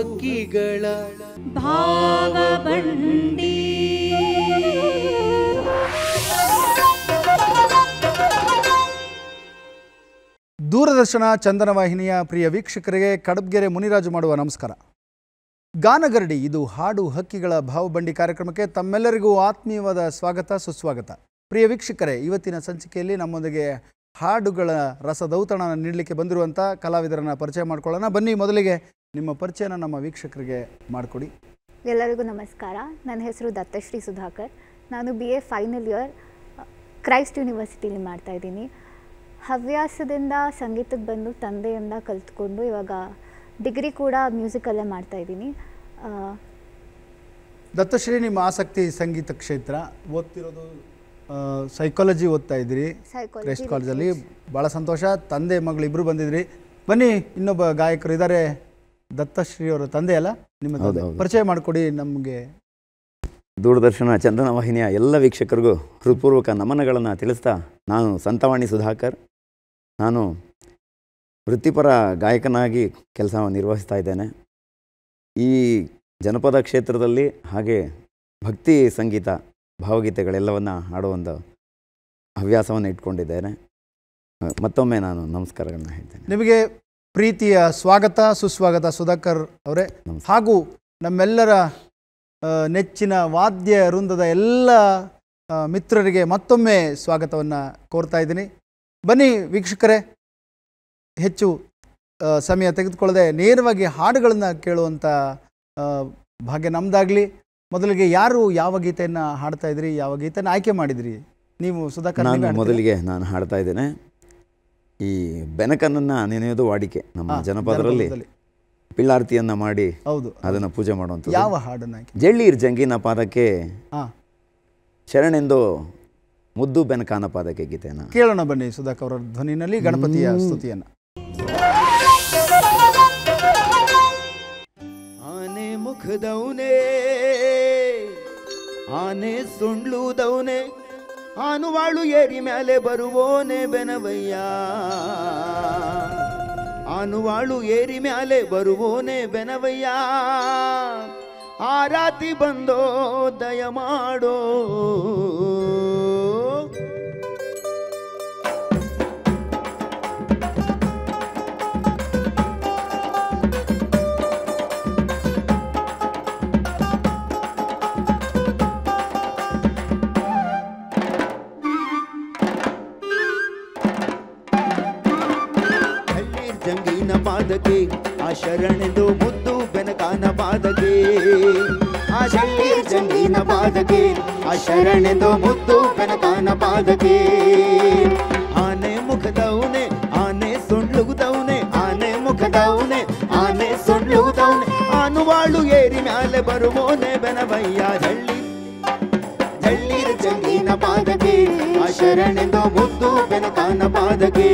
ಹಕ್ಕಿಗಳ ಭಾವಬಂಡಿ. ದೂರದರ್ಶನ ಚಂದನ ವಾಹಿನಿಯ ಪ್ರಿಯ ವೀಕ್ಷಕರಿಗೆ ಕಡಬ್ಗೆರೆ ಮುನಿರಾಜು ಮಾಡುವ ನಮಸ್ಕಾರ. ಗಾನಗರಡಿ ಇದು ಹಾಡು ಹಕ್ಕಿಗಳ ಭಾವಬಂಡಿ ಕಾರ್ಯಕ್ರಮಕ್ಕೆ ತಮ್ಮೆಲ್ಲರಿಗೂ ಆತ್ಮೀಯವಾದ ಸ್ವಾಗತ ಸುಸ್ವಾಗತ. ಪ್ರಿಯ ವೀಕ್ಷಕರೇ, ಇವತ್ತಿನ ಸಂಚಿಕೆಯಲ್ಲಿ ನಮ್ಮೊಂದಿಗೆ ಹಾಡುಗಳ ರಸದೌತಣ ನೀಡಲಿಕ್ಕೆ ಬಂದಿರುವಂಥ ಕಲಾವಿದರನ್ನು ಪರಿಚಯ ಮಾಡ್ಕೊಳ್ಳೋಣ. ಬನ್ನಿ, ಮೊದಲಿಗೆ ನಿಮ್ಮ ಪರಿಚಯನ ನಮ್ಮ ವೀಕ್ಷಕರಿಗೆ ಮಾಡಿಕೊಡಿ. ಎಲ್ಲರಿಗೂ ನಮಸ್ಕಾರ. ನನ್ನ ಹೆಸರು ದತ್ತಶ್ರೀ ಸುಧಾಕರ್. ನಾನು BA ಫೈನಲ್ ಇಯರ್ ಕ್ರೈಸ್ಟ್ ಯೂನಿವರ್ಸಿಟಿಲಿ ಮಾಡ್ತಾಯಿದ್ದೀನಿ. ಹವ್ಯಾಸದಿಂದ ಸಂಗೀತಕ್ಕೆ ಬಂದು ತಂದೆಯಿಂದ ಕಲಿತ್ಕೊಂಡು ಇವಾಗ ಡಿಗ್ರಿ ಕೂಡ ಮ್ಯೂಸಿಕಲ್ಲೇ ಮಾಡ್ತಾಯಿದ್ದೀನಿ. ದತ್ತಶ್ರೀ, ನಿಮ್ಮ ಆಸಕ್ತಿ ಸಂಗೀತ ಕ್ಷೇತ್ರ, ಓದ್ತಿರೋದು ಸೈಕಾಲಜಿ ಓದ್ತಾ ಇದ್ದೀರಿ ಕ್ರೈಸ್ಟ್ ಕಾಲೇಜಲ್ಲಿ. ಭಾಳ ಸಂತೋಷ. ತಂದೆ ಮಗಳು ಇಬ್ಬರು ಬಂದಿದ್ರಿ. ಬನ್ನಿ, ಇನ್ನೊಬ್ಬ ಗಾಯಕರು ಇದ್ದಾರೆ, ದತ್ತಶ್ರೀ ಅವರ ತಂದೆ ಅಲ್ಲ, ನಿಮ್ಮ ಪರಿಚಯ ಮಾಡಿಕೊಡಿ ನಮಗೆ. ದೂರದರ್ಶನ ಚಂದನ ವಾಹಿನಿಯ ಎಲ್ಲ ವೀಕ್ಷಕರಿಗೂ ಹೃತ್ಪೂರ್ವಕ ನಮನಗಳನ್ನು ತಿಳಿಸ್ತಾ, ನಾನು ಸಂತವಾಣಿ ಸುಧಾಕರ್. ನಾನು ವೃತ್ತಿಪರ ಗಾಯಕನಾಗಿ ಕೆಲಸವನ್ನು ನಿರ್ವಹಿಸ್ತಾ ಇದ್ದೇನೆ. ಈ ಜನಪದ ಕ್ಷೇತ್ರದಲ್ಲಿ ಹಾಗೆ ಭಕ್ತಿ ಸಂಗೀತ ಭಾವಗೀತೆಗಳೆಲ್ಲವನ್ನು ಹಾಡುವಂಥ ಹವ್ಯಾಸವನ್ನು ಇಟ್ಕೊಂಡಿದ್ದೇನೆ. ಮತ್ತೊಮ್ಮೆ ನಾನು ನಮಸ್ಕಾರಗಳನ್ನ ಹೇಳ್ತೇನೆ. ನಿಮಗೆ ಪ್ರೀತಿಯ ಸ್ವಾಗತ ಸುಸ್ವಾಗತ ಸುಧಾಕರ್ ಅವರೇ. ಹಾಗೂ ನಮ್ಮೆಲ್ಲರ ನೆಚ್ಚಿನ ವಾದ್ಯ ವೃಂದದ ಎಲ್ಲ ಮಿತ್ರರಿಗೆ ಮತ್ತೊಮ್ಮೆ ಸ್ವಾಗತವನ್ನು ಕೋರ್ತಾ ಇದ್ದೀನಿ. ಬನ್ನಿ ವೀಕ್ಷಕರೇ, ಹೆಚ್ಚು ಸಮಯ ತೆಗೆದುಕೊಳ್ಳದೆ ನೇರವಾಗಿ ಹಾಡುಗಳನ್ನು ಕೇಳುವಂಥ ಭಾಗ್ಯ ನಮ್ಮದಾಗಲಿ. ಮೊದಲಿಗೆ ಯಾರು ಯಾವ ಗೀತೆಯನ್ನು ಹಾಡ್ತಾ ಇದ್ರಿ, ಯಾವ ಗೀತೆಯನ್ನು ಆಯ್ಕೆ ಮಾಡಿದ್ರಿ ನೀವು ಸುಧಾಕರ್? ಮೊದಲಿಗೆ ನಾನು ಹಾಡ್ತಾ ಇದ್ದೇನೆ. ಈ ಬೆನಕನನ್ನು ನೆನೆಯೋದು ವಾಡಿಕೆ ನಮ್ಮ ಜನಪದರಲ್ಲಿ. ಪಿಳ್ಳಾರತಿಯನ್ನು ಮಾಡಿ ಹೌದು ಅದನ್ನು ಪೂಜೆ ಮಾಡುವಂಥ ಯಾವ ಹಾಡನ್ನು ಆಯ್ಕೆ? ಜಳ್ಳೀರ್ ಜಂಗಿನ ಪಾದಕ್ಕೆ ಶರಣೆಂದು ಮುದ್ದು ಬೆನಕಾನ ಪಾದಕ್ಕೆ ಗೀತೆಯನ್ನು ಕೇಳೋಣ. ಬನ್ನಿ ಸುಧಾಕರ್ ಅವರ ಧ್ವನಿನಲ್ಲಿ ಗಣಪತಿಯ ಸ್ತುತಿಯನ್ನು. ಆನೆ ಮುಖದವನೇ, ಆನೆ ಸುಂಡ್ಲುದವನೇ, ಆನುವಾಳು ಏರಿ ಮೇಲೆ ಬರುವೋನೆ ಬೆನವಯ್ಯ, ಆನುವಾಳು ಏರಿ ಮ್ಯಾಲೆ ಬರುವೋನೆ ಬೆನವಯ್ಯ, ಆರಾತಿ ಬಂದೋ ದಯ ಮಾಡೋ, ಜಂಗಿನ ಪಾದಕ್ಕೆ ಆ ಶರಣೆಂದು ಮುದ್ದು ಬೆನಕಾನ ಪಾದಕ್ಕೆ, ಆ ಶಳ್ಳೀರ್ ಜಂಗಿನ ಪಾದಕ್ಕೆ ಆ ಶರಣೆಂದು ಮುದ್ದು ಬೆನಕಾನ ಪಾದಕ್ಕೆ, ಆನೆ ಮುಖದವನೆ ಆನೆ ಸುಂಡ್ಲುಗುದವನೆ, ಆನೆ ಮುಖದವನೆ ಆನೆ ಸುಂಡ್ಲುಗುದವನೆ, ಆನುವಾಳು ಏರಿ ಮ್ಯಾಲೆ ಬರುವೋನೆ ಬೆನವಯ್ಯ, ಜಳ್ಳೀರ್ ಜಂಗಿನ ಪಾದಕ್ಕೆ ಆ ಶರಣೆಂದು ಮುದ್ದು ಬೆನಕಾನ ಪಾದಕ್ಕೆ,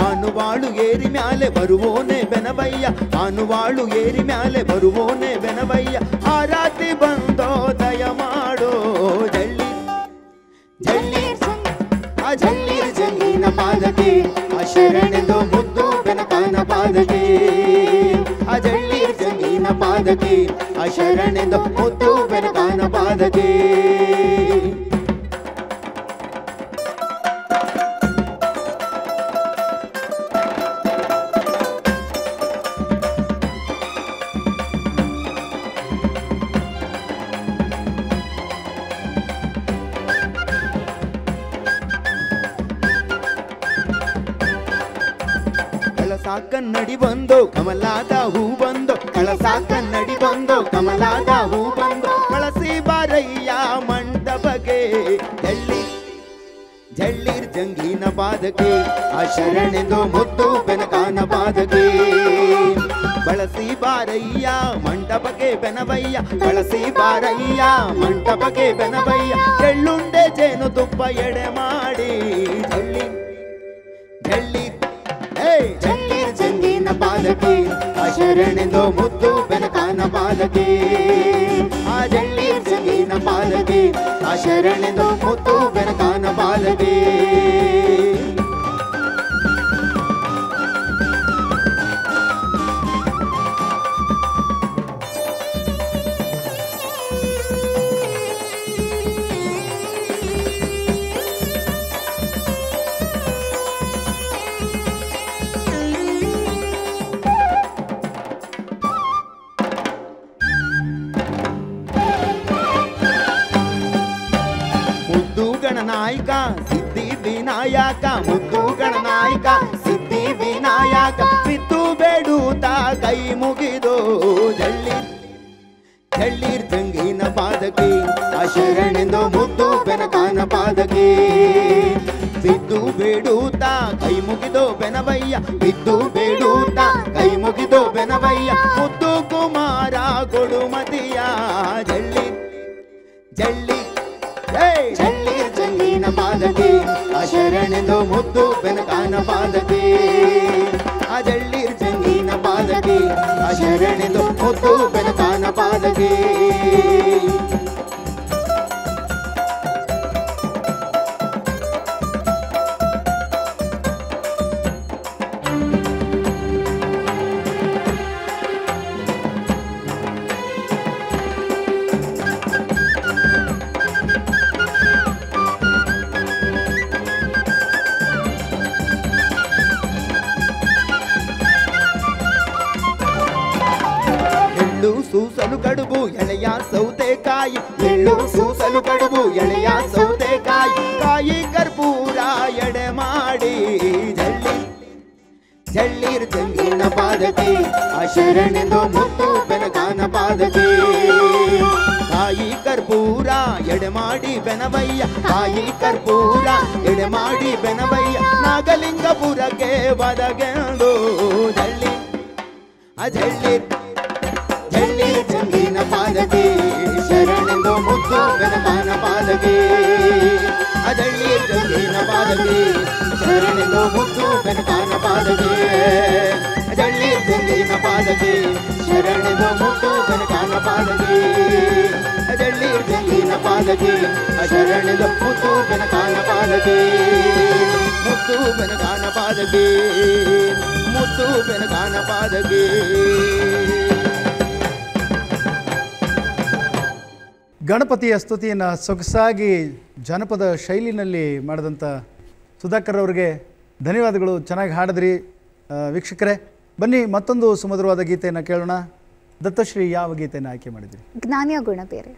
ಆನುವಾಳು ಏರಿ ಮ್ಯಾಲೆ ಬರುವೋನೆ ಬೆನವಯ್ಯ, ಆನುವಾಳು ಏರಿ ಮ್ಯಾಲೆ ಬರುವೋನೆ ಬೆನವಯ್ಯ, ಆರಾತಿ ಬಂದೋ ದಯ ಮಾಡೋ, ಜಳ್ಳೀರ್ ಜಂಗಿನ ಪಾದಕ್ಕೆ ಆ ಶರಣೆಂದು ಮುದ್ದು ಬೆನಕಾನ ಪಾದಕ್ಕೆ, ಆ ಜಳ್ಳೀರ್ ಜಂಗಿನ ಪಾದಕ್ಕೆ ಆ ಶರಣೆಂದು ಮುದ್ದು ಬೆನಕಾನ ಪಾದಕ್ಕೆ. ಕನ್ನಡಿ ಬಂದು ಕಮಲಾದ ಹೂ ಬಂದು, ಕಳಸ ಕನ್ನಡಿ ಬಂದು ಕಮಲಾದ ಹೂ ಬಂದು, ಕಳಸಿ ಬಾರಯ್ಯ ಮಂಟಪಗೆ, ಜಳ್ಳೀರ್ ಜಂಗಿನ ಪಾದಕ್ಕೆ ಆ ಶರಣೆಂದು ಮುದ್ದು ಬೆನಕಾನ ಪಾದಕ್ಕೆ, ಬಳಸಿ ಬಾರಯ್ಯ ಮಂಟಪಕ್ಕೆ ಬೆನವಯ್ಯ, ಬಳಸಿ ಬಾರಯ್ಯ ಮಂಟಪಕ್ಕೆ ಬೆನವಯ್ಯ, ಎಳ್ಳುಂಡೆ ಜೇನು ತುಪ್ಪ ಎಡೆ ಮಾಡಿ, ಜಳ್ಳೀರ್ ಜಂಗಿನ ಪಾದಕ್ಕೆ ಆ ಶರಣೆಂದು ಮುದ್ದು ಬೆನಕಾನ ಪಾದಕ್ಕೆ, ಆ ಜಳ್ಳೀರ್ ಜಂಗಿನ ಪಾದಕ್ಕೆ ಆ ಶರಣೆಂದು ಮುದ್ದು ಬೆನಕಾನ ಪಾದಕ್ಕೆ. ಮುಗಿದೋ ಜಳ್ಳೀರ್ ಜಳ್ಳೀರ್ ಜಂಗಿನ ಪಾದಕ್ಕೆ ಶರಣೆಂದು ಮುದ್ದು ಬೆನಕನ ಪಾದಕ್ಕೆ ಬಿದ್ದು ಬೇಡೂತ ಕೈ ಮುಗಿದೋ ಬೆನವಯ್ಯ ಬಿದ್ದು ಬೇಡೂತ ಕೈ ಮುಗಿದೋ ಬೆನವಯ್ಯ ಮುದ್ದು ಕುಮಾರ ಕೊಡುಮತಿಯ ಜಳ್ಳೀರ್ ಜಳ್ಳೀರ್ ಜಳ್ಳೀರ್ ಜಂಗಿನ ಪಾದಕ್ಕೆ ಶರಣೆಂದು ಮುದ್ದು ಬೆನಕನ ಪಾದಕ್ಕೆ ಜಳ್ಳೀರ್ ಜಂಗಿನ ಪಾದಕ್ಕೆ ಶರಣೆಂದು ಮುದ್ದು ಬೆನಕನ ಪಾದಕ್ಕೆ ಸೂಸಲು ಕಡುಬು ಎಳೆಯ ಸೌತೆಕಾಯಿ ಎಳ್ಳು ಸೂಸಲು ಕಡುಬು ಎಳೆಯ ಸೌತೆಕಾಯಿ ಕಾಯಿ ಕರ್ಪೂರ ಎಡೆ ಮಾಡಿ ಜಳ್ಳೀರ್ ಜಳ್ಳೀರ್ ಜಂಗಿನ ಪಾದಕ್ಕೆ ಶರಣೆಂದು ಮುದ್ದು ಬೆನಕನ ಪಾದಕ್ಕೆ ಕಾಯಿ ಕರ್ಪೂರ ಎಡೆ ಮಾಡಿ ಬೆನವಯ್ಯ ಕಾಯಿ ಕರ್ಪೂರ ಎಡೆ ಮಾಡಿ ಬೆನವಯ್ಯ ನಾಗಲಿಂಗಪುರಕ್ಕೆ ಬದಗೆಂದು ಜಳ್ಳೀರ್ ಜಳ್ಳೀರ್ ಜಳ್ಳೀರ್ ಜಂಗಿನ ಪಾದಕ್ಕೆ ಶರಣೆಂದು ಮುದ್ದು ಬೆನಕನ ಪಾದಕ್ಕೆ ಜಳ್ಳೀರ್ ಜಂಗಿನ ಪಾದಕ್ಕೆ ಶರಣೆಂದು ಮುದ್ದು ಬೆನಕನ ಪಾದಕ್ಕೆ ಜಳ್ಳೀರ್ ಜಂಗಿನ ಪಾದಕ್ಕೆ ಶರಣೆಂದು ಮುದ್ದು ಬೆನಕನ ಪಾದಕ್ಕೆ ಜಳ್ಳೀರ್ ಜಂಗಿನ ಪಾದಕ್ಕೆ ಶರಣೆಂದು ಮುದ್ದು ಬೆನಕನ ಪಾದಕ್ಕೆ ಮುದ್ದು ಬೆನಕನ ಪಾದಕ್ಕೆ ಮುದ್ದು ಬೆನಕನ ಪಾದಕ್ಕೆ ಗಣಪತಿಯ ಸ್ತುತಿಯನ್ನು ಸೊಗಸಾಗಿ ಜಾನಪದ ಶೈಲಿನಲ್ಲಿ ಮಾಡಿದಂಥ ಸುಧಾಕರ್ ಅವರಿಗೆ ಧನ್ಯವಾದಗಳು. ಚೆನ್ನಾಗಿ ಹಾಡಿದ್ರಿ. ವೀಕ್ಷಕರೇ, ಬನ್ನಿ ಮತ್ತೊಂದು ಸುಮಧುರವಾದ ಗೀತೆಯನ್ನು ಕೇಳೋಣ. ದತ್ತಶ್ರೀ ಯಾವ ಗೀತೆಯನ್ನು ಆಯ್ಕೆ ಮಾಡಿದ್ರಿ? ಜ್ಞಾನಿಯ ಗುಣ ಬೇರೆ.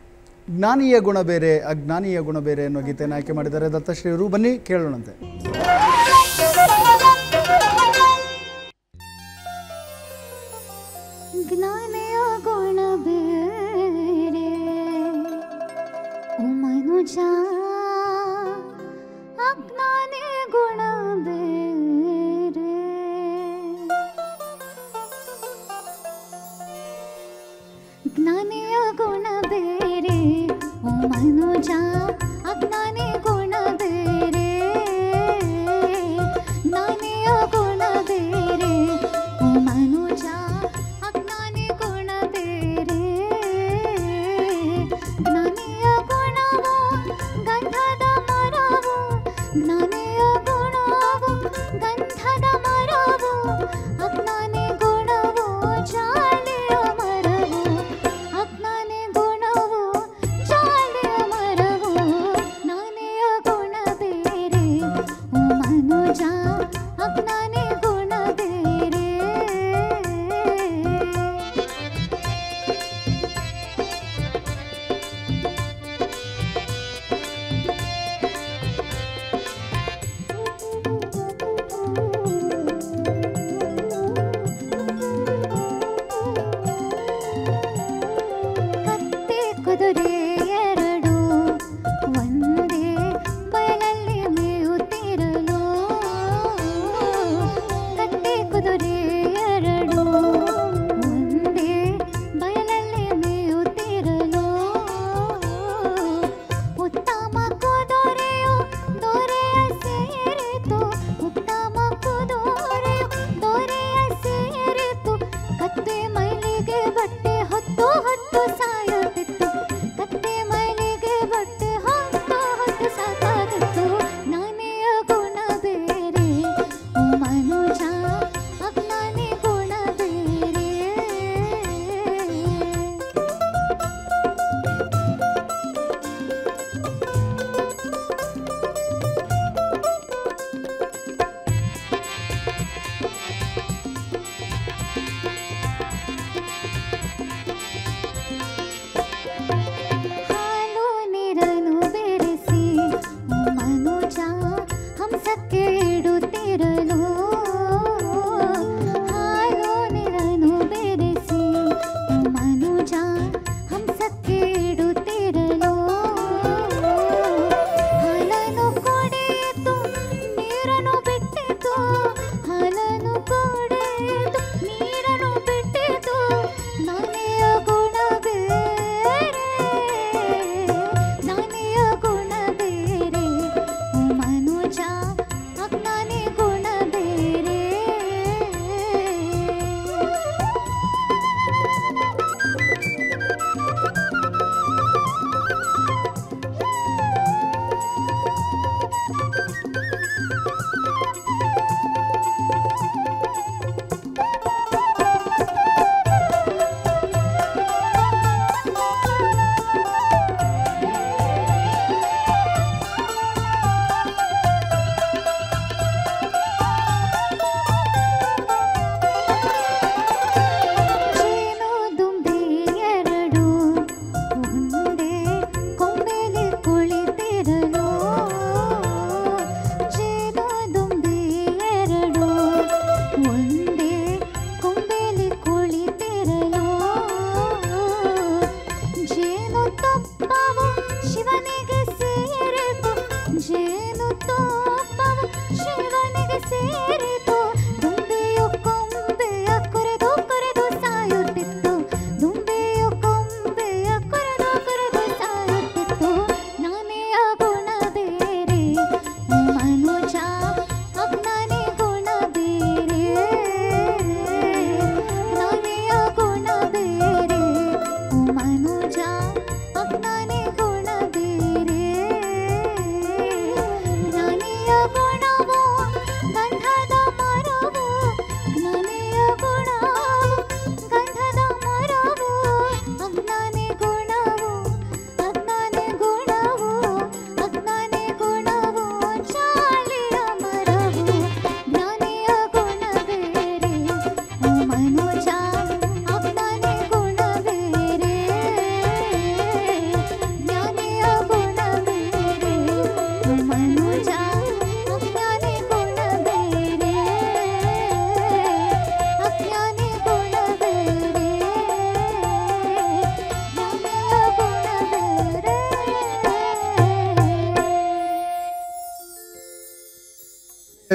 ಜ್ಞಾನಿಯ ಗುಣ ಬೇರೆ ಅಜ್ಞಾನಿಯ ಗುಣ ಬೇರೆ ಅನ್ನೋ ಗೀತೆಯನ್ನು ಆಯ್ಕೆ ಮಾಡಿದ್ದಾರೆ ದತ್ತಶ್ರೀ ಅವರು. ಬನ್ನಿ ಕೇಳೋಣಂತೆ. ಜ್ಞಾನಿಯ ಗುಣ ಬೇರೆ ಮನುಜ ಅಜ್ಞಾನಿ ಗುಣ ಬೇರೆ. ಜ್ಞಾನಿಯ ಗುಣ ಬೇರೆ ಮನುಜ ಅಜ್ಞಾನಿ ಗುಣ ಬೇರೆ. ಜ್ಞಾನಿಯ ಗುಣ ಬೇರೆ ಮನುಜ ಅಜ್ಞಾನಿ ಗುಣ ಬೇರೆ. ಜ್ಞಾನಿಯ ಗುಣವು ಗಂಧದ ಮರವು ಜ್ಞಾನಿಯ ಗುಣವು ಗಂಧದ ಮರವು ಅಜ್ಞಾನಿ ಗುಣವು ಜಾಲಿಯ ಮರವು. ಅಜ್ಞಾನಿ ಗುಣವು ಜಾಲಿಯ ಮರವು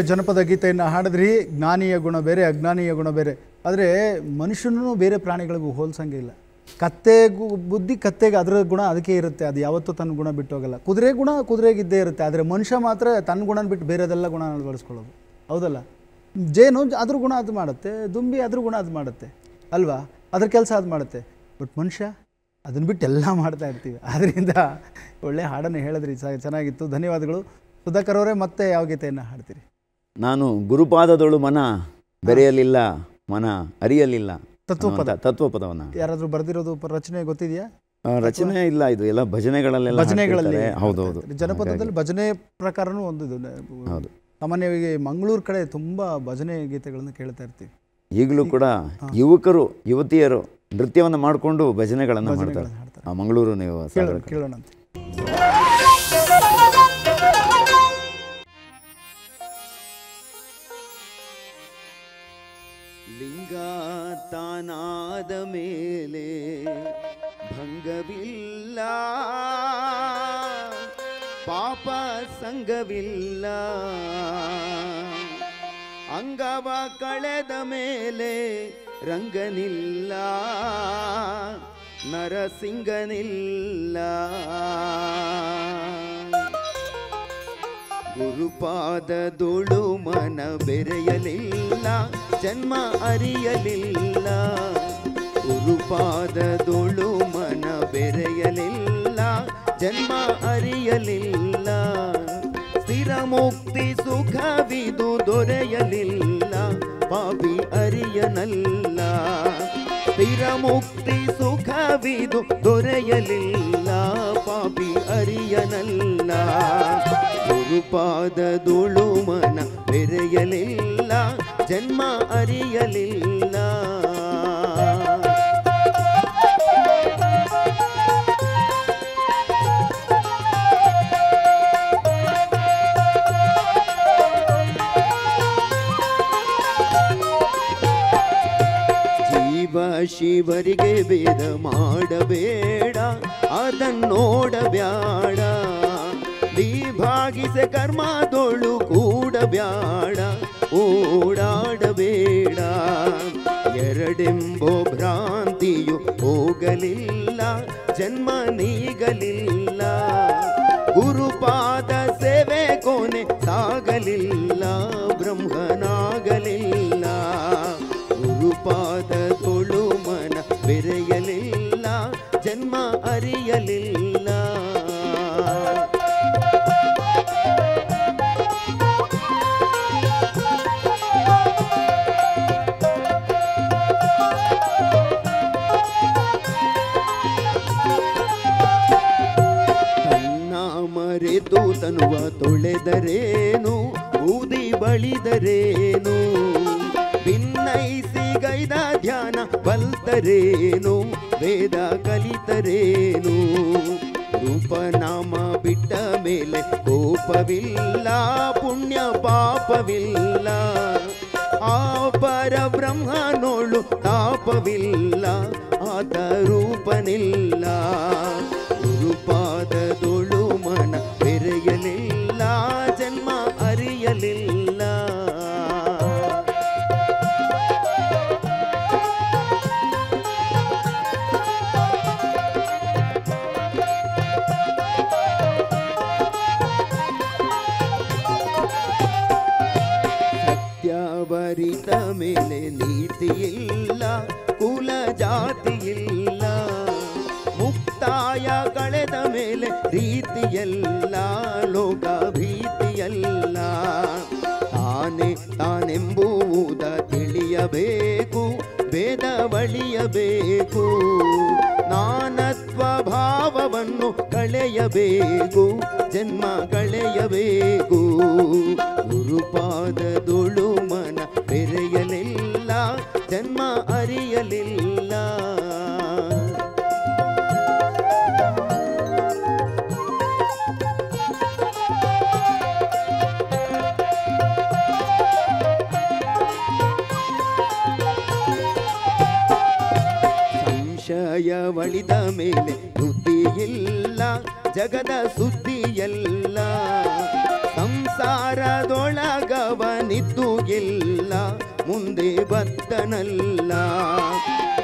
ಜನಪದ ಗೀತೆಯನ್ನು ಹಾಡಿದ್ರಿ. ಜ್ಞಾನಿಯ ಗುಣ ಬೇರೆ, ಅಜ್ಞಾನಿಯ ಗುಣ ಬೇರೆ. ಆದರೆ ಮನುಷ್ಯನೂ ಬೇರೆ ಪ್ರಾಣಿಗಳಿಗೂ ಹೋಲ್ಸಂಗೆ ಇಲ್ಲ. ಕತ್ತೆಗೂ ಬುದ್ಧಿ ಕತ್ತೆಗೆ ಅದರ ಗುಣ ಅದಕ್ಕೆ ಇರುತ್ತೆ, ಅದು ಯಾವತ್ತೂ ತನ್ನ ಗುಣ ಬಿಟ್ಟು ಹೋಗಲ್ಲ. ಕುದುರೆ ಗುಣ ಕುದುರೆಗಿದ್ದೇ ಇರುತ್ತೆ. ಆದರೆ ಮನುಷ್ಯ ಮಾತ್ರ ತನ್ನ ಗುಣ ಬಿಟ್ಟು ಬೇರೆದೆಲ್ಲ ಗುಣ ಅಳವಡಿಸ್ಕೊಳ್ಳೋದು, ಹೌದಲ್ಲ? ಜೇನು ಅದ್ರ ಗುಣ ಅದು ಮಾಡುತ್ತೆ, ದುಂಬಿ ಅದ್ರ ಗುಣ ಅದು ಮಾಡುತ್ತೆ ಅಲ್ವಾ, ಅದ್ರ ಕೆಲಸ ಅದು ಮಾಡುತ್ತೆ. ಬಟ್ ಮನುಷ್ಯ ಅದನ್ನು ಬಿಟ್ಟು ಎಲ್ಲ ಮಾಡ್ತಾ ಇರ್ತೀವಿ. ಆದ್ದರಿಂದ ಒಳ್ಳೆ ಹಾಡನ್ನು ಹೇಳಿದ್ರಿ, ಚೆನ್ನಾಗಿತ್ತು, ಧನ್ಯವಾದಗಳು. ಸುಧಾಕರ್ ಅವರೇ, ಮತ್ತೆ ಯಾವ ಗೀತೆಯನ್ನು ಹಾಡ್ತೀರಿ? ನಾನು ಗುರುಪಾದದೊಳು ಮನ ಬೆರೆಯಲಿಲ್ಲ, ಮನ ಅರಿಯಲಿಲ್ಲ ತತ್ವಪದವನ್ನು. ಯಾರಾದರೂ ಬರೆದಿರೋದು ರಚನೆ ಗೊತ್ತಿದೆಯಾ? ರಚನೆ ಇಲ್ಲ, ಇದು ಎಲ್ಲ ಭಜನೆಗಳಲ್ಲಿ. ಹೌದೌದು, ಜನಪದದಲ್ಲಿ ಭಜನೆ ಪ್ರಕಾರನೂ ಒಂದು ಇದು. ಹೌದು, ಸಾಮಾನ್ಯವಾಗಿ ಮಂಗಳೂರು ಕಡೆ ತುಂಬ ಭಜನೆ ಗೀತೆಗಳನ್ನು ಕೇಳ್ತಾ ಇರ್ತೀವಿ. ಈಗಲೂ ಕೂಡ ಯುವಕರು ಯುವತಿಯರು ನೃತ್ಯವನ್ನು ಮಾಡಿಕೊಂಡು ಭಜನೆಗಳನ್ನು ಮಾಡ್ತಾರೆ. ಮಂಗಳೂರು ನೀವು ಕೇಳೋಣ ಅಂತ. ಲಿಂಗ ತಾನಾದ ಮೇಲೆ ಭಂಗವಿಲ್ಲ, ಪಾಪ ಸಂಗವಿಲ್ಲ, ಅಂಗವ ಕಳೆದ ಮೇಲೆ ರಂಗನಿಲ್ಲ, ನರಸಿಂಗನಿಲ್ಲ. ಗುರುಪಾದದೊಳು ಮನ ಬೆರೆಯಲಿಲ್ಲ, ಜನ್ಮ ಅರಿಯಲಿಲ್ಲ. ಗುರುಪಾದದೊಳು ಮನ ಬೆರೆಯಲಿಲ್ಲ, ಜನ್ಮ ಅರಿಯಲಿಲ್ಲ. ಸ್ಥಿರ ಮುಕ್ತಿ ಸುಖವಿದು ದೊರೆಯಲಿಲ್ಲ, ಪಾಪಿ ಅರಿಯನಲ್ಲ. ಸ್ಥಿರ ಮುಕ್ತಿ ಸುಖವಿದು ದೊರೆಯಲಿಲ್ಲ, ಪಾಪಿ ಅರಿಯನಲ್ಲ. ಗುರುಪಾದದೊಳು ಮನ ಬೆರೆಯಲಿಲ್ಲ, ಜನ್ಮ ಅರಿಯಲಿಲ್ಲ. ಶಿವರಿಗೆ ಭೇದ ಮಾಡಬೇಡ, ಅದನ್ನೋಡಬ್ಯಾಡ. ವಿಭಾಗಿಸ ಕರ್ಮದೊಳು ಕೂಡಬ್ಯಾಡ, ಓಡಾಡಬೇಡ. ಎರಡೆಂಬೋ ಭ್ರಾಂತಿಯು ಹೋಗಲಿಲ್ಲ, ಜನ್ಮ ನೀಗಲಿಲ್ಲ. ಗುರುಪಾದ ಸೇವೆ ಕೊನೆ ಸಾಗಲಿಲ್ಲ, ಬ್ರಹ್ಮನಾಗಲಿಲ್ಲ. ಗುರುಪಾದದೊಳು ಮನ ಬೆರೆಯಲಿಲ್ಲ, ಜನ್ಮ ಅರಿಯಲಿಲ್ಲ. ತನ್ನ ಮರೆತು ತನುವ ತೊಳೆದರೇನು, ಊದಿ ಬಳಿದರೇನು. ಭಿನ್ನೈಸಿ ಗೈದ ಧ್ಯಾನ ಬಲ್ತರೇನು, ವೇದ ಕಲಿತರೇನು. ರೂಪನಾಮ ಬಿಟ್ಟ ಮೇಲೆ ಕೋಪವಿಲ್ಲ, ಪುಣ್ಯ ಪಾಪವಿಲ್ಲ. ಆ ಪರ ಬ್ರಹ್ಮನೋಳು ತಾಪವಿಲ್ಲ, ಆತ ರೂಪನಿಲ್ಲ. ಗುರುಪಾದದೊಳು ಮನ ಬೆರೆಯಲಿಲ್ಲ, ಜನ್ಮ ಅರಿಯಲಿಲ್ಲ. ಸತ್ಯವರಿತ ಮೇಲೆ ನೀತಿಯಿಲ್ಲ, ಕುಲ ಜಾತಿಯಿಲ್ಲ. ಮುಕ್ತಾಯ ಕಳೆದ ಮೇಲೆ ರೀತಿಯಲ್ಲ, ಲೋಕ ಭೀತಿಯಲ್ಲ. ತಾನೇ ತಾನೆಂಬುವುದ ತಿಳಿಯಬೇಕು, ಭೇದ ಬಳಿಯಬೇಕು. ನಾನತ್ವ ಭಾವವನ್ನು ಕಳೆಯಬೇಕು, ಜನ್ಮ ಕಳೆಯಬೇಕು. ಗುರುಪಾದದೊಳು ಮನ ಬೆರೆಯಲಿಲ್ಲ, ಜನ್ಮ ಅರಿಯಲಿಲ್ಲ. ಸಂಶಯವಳಿದ ಮೇಲೆ ಬುದ್ಧಿಯಿಲ್ಲ, ಜಗದ ಸುದ್ದಿಯಲ್ಲ. ಸಂಸಾರ ಸಂಸಾರದೊಳಗವನಿದ್ದು ಇಲ್ಲ ಮುಂದೆ ಬದ್ದನಲ್ಲ.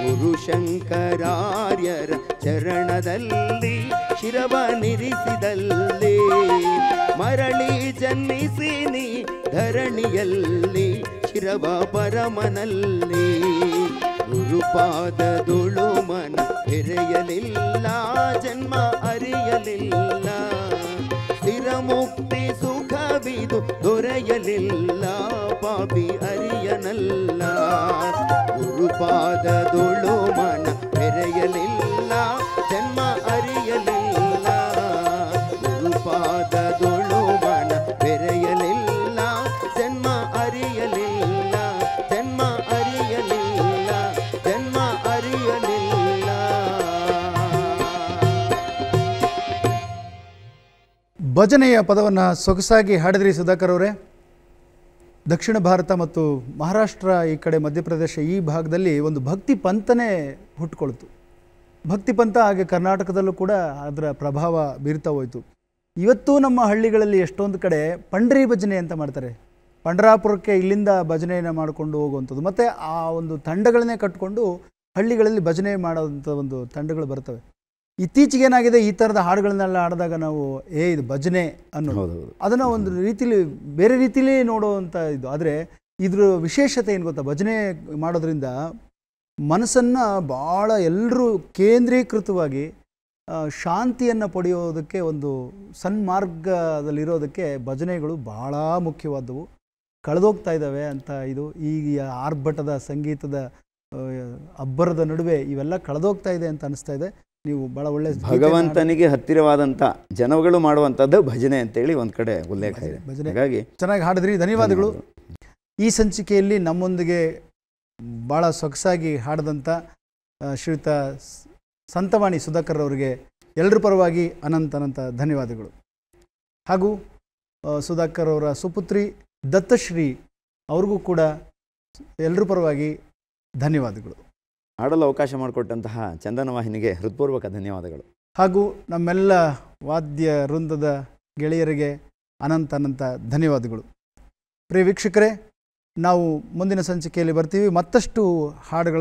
ಗುರುಶಂಕರಾರ್ಯರ ಚರಣದಲ್ಲಿ ಶಿರವನಿರಿಸಿದಲ್ಲಿ ಮರಳಿ ಜನ್ಮಿಸಿ ನೀ ಧರಣಿಯಲ್ಲಿ ಶಿರವ ಪರಮನಲ್ಲಿ. ಗುರುಪಾದದುಳು ಮನ ಬೆರೆಯಲಿಲ್ಲ ಜನ್ಮ ಅರಿಯಲಿಲ್ಲ. ಸ್ಥಿರ ಮುಕ್ತಿ ಸುಖವಿದು ದೊರೆಯಲಿಲ್ಲ ಪಾಪಿ ಅರಿಯನಲ್ಲ. ಗುರುಪಾದದುಳು ಮನ ಬೆರೆಯಲಿಲ್ಲ ಜನ್ಮ ಅರಿಯಲಿಲ್ಲ. ಗುರುಪಾದದುಳು ಮನ ಬೆರೆಯಲಿಲ್ಲ ಜನ್ಮ ಅರಿಯಲಿಲ್ಲ. ಜನ್ಮ ಅರಿಯಲಿಲ್ಲ ಜನ್ಮ ಅರಿಯಲಿಲ್ಲ. ಭಜನೆಯ ಪದವನ್ನು ಸೊಗಸಾಗಿ ಹಾಡಿದ್ರಿ ಸುಧಾಕರ್ ಅವರೇ. ದಕ್ಷಿಣ ಭಾರತ ಮತ್ತು ಮಹಾರಾಷ್ಟ್ರ ಈ ಕಡೆ ಮಧ್ಯಪ್ರದೇಶ ಈ ಭಾಗದಲ್ಲಿ ಒಂದು ಭಕ್ತಿ ಪಂಥನೇ ಹುಟ್ಕೊಳ್ತು. ಭಕ್ತಿ ಪಂಥ ಹಾಗೆ ಕರ್ನಾಟಕದಲ್ಲೂ ಕೂಡ ಅದರ ಪ್ರಭಾವ ಬೀರ್ತಾ ಹೋಯಿತು. ಇವತ್ತು ನಮ್ಮ ಹಳ್ಳಿಗಳಲ್ಲಿ ಎಷ್ಟೊಂದು ಕಡೆ ಪಂಡ್ರಿ ಭಜನೆ ಅಂತ ಮಾಡ್ತಾರೆ. ಪಂಡರಾಪುರಕ್ಕೆ ಇಲ್ಲಿಂದ ಭಜನೆಯನ್ನು ಮಾಡಿಕೊಂಡು ಹೋಗುವಂಥದ್ದು, ಮತ್ತು ಆ ಒಂದು ತಂಡಗಳನ್ನೇ ಕಟ್ಟಿಕೊಂಡು ಹಳ್ಳಿಗಳಲ್ಲಿ ಭಜನೆ ಮಾಡೋವಂಥ ಒಂದು ತಂಡಗಳು ಬರ್ತವೆ. ಇತ್ತೀಚೆಗೆ ಏನಾಗಿದೆ, ಈ ಥರದ ಹಾಡುಗಳನ್ನೆಲ್ಲ ಹಾಡಿದಾಗ ನಾವು ಇದು ಭಜನೆ ಅನ್ನೋದು ಅದನ್ನು ಒಂದು ರೀತಿಲಿ ಬೇರೆ ರೀತಿಲೇ ನೋಡುವಂಥ ಇದು. ಆದರೆ ಇದ್ರ ವಿಶೇಷತೆ ಏನು ಗೊತ್ತಾ, ಭಜನೆ ಮಾಡೋದ್ರಿಂದ ಮನಸ್ಸನ್ನು ಭಾಳ ಎಲ್ಲರೂ ಕೇಂದ್ರೀಕೃತವಾಗಿ ಶಾಂತಿಯನ್ನು ಪಡೆಯೋದಕ್ಕೆ, ಒಂದು ಸನ್ಮಾರ್ಗದಲ್ಲಿರೋದಕ್ಕೆ ಭಜನೆಗಳು ಭಾಳ ಮುಖ್ಯವಾದವು. ಕಳೆದೋಗ್ತಾ ಇದ್ದಾವೆ ಅಂತ ಇದು ಈ ಆರ್ಭಟದ ಸಂಗೀತದ ಅಬ್ಬರದ ನಡುವೆ ಇವೆಲ್ಲ ಕಳೆದೋಗ್ತಾ ಇದೆ ಅಂತ ಅನಿಸ್ತಾ ಇದೆ. ನೀವು ಭಾಳ ಒಳ್ಳೆ ಭಗವಂತನಿಗೆ ಹತ್ತಿರವಾದಂಥ ಜನಗಳು ಮಾಡುವಂಥದ್ದು ಭಜನೆ ಅಂತೇಳಿ ಒಂದು ಕಡೆ ಉಲ್ಲೇಖ ಇದೆ. ಭಜನೆ ಹಾಗಾಗಿ ಚೆನ್ನಾಗಿ ಹಾಡಿದ್ರಿ, ಧನ್ಯವಾದಗಳು. ಈ ಸಂಚಿಕೆಯಲ್ಲಿ ನಮ್ಮೊಂದಿಗೆ ಭಾಳ ಸೊಗಸಾಗಿ ಹಾಡಿದಂಥ ಶ್ರೀಯುತ ಸಂತವಾಣಿ ಸುಧಾಕರ್ ಅವರಿಗೆ ಎಲ್ಲರ ಪರವಾಗಿ ಅನಂತ ಧನ್ಯವಾದಗಳು. ಹಾಗೂ ಸುಧಾಕರ್ ಅವರ ಸುಪುತ್ರಿ ದತ್ತಶ್ರೀ ಅವ್ರಿಗೂ ಕೂಡ ಎಲ್ಲರ ಪರವಾಗಿ ಧನ್ಯವಾದಗಳು. ಹಾಡಲು ಅವಕಾಶ ಮಾಡಿಕೊಟ್ಟಂತಹ ಚಂದನ ವಾಹಿನಿಗೆ ಹೃತ್ಪೂರ್ವಕ ಧನ್ಯವಾದಗಳು. ಹಾಗೂ ನಮ್ಮೆಲ್ಲ ವಾದ್ಯ ವೃಂದದ ಗೆಳೆಯರಿಗೆ ಅನಂತ ಧನ್ಯವಾದಗಳು. ಪ್ರಿಯ ವೀಕ್ಷಕರೇ, ನಾವು ಮುಂದಿನ ಸಂಚಿಕೆಯಲ್ಲಿ ಬರ್ತೀವಿ. ಮತ್ತಷ್ಟು ಹಾಡುಗಳ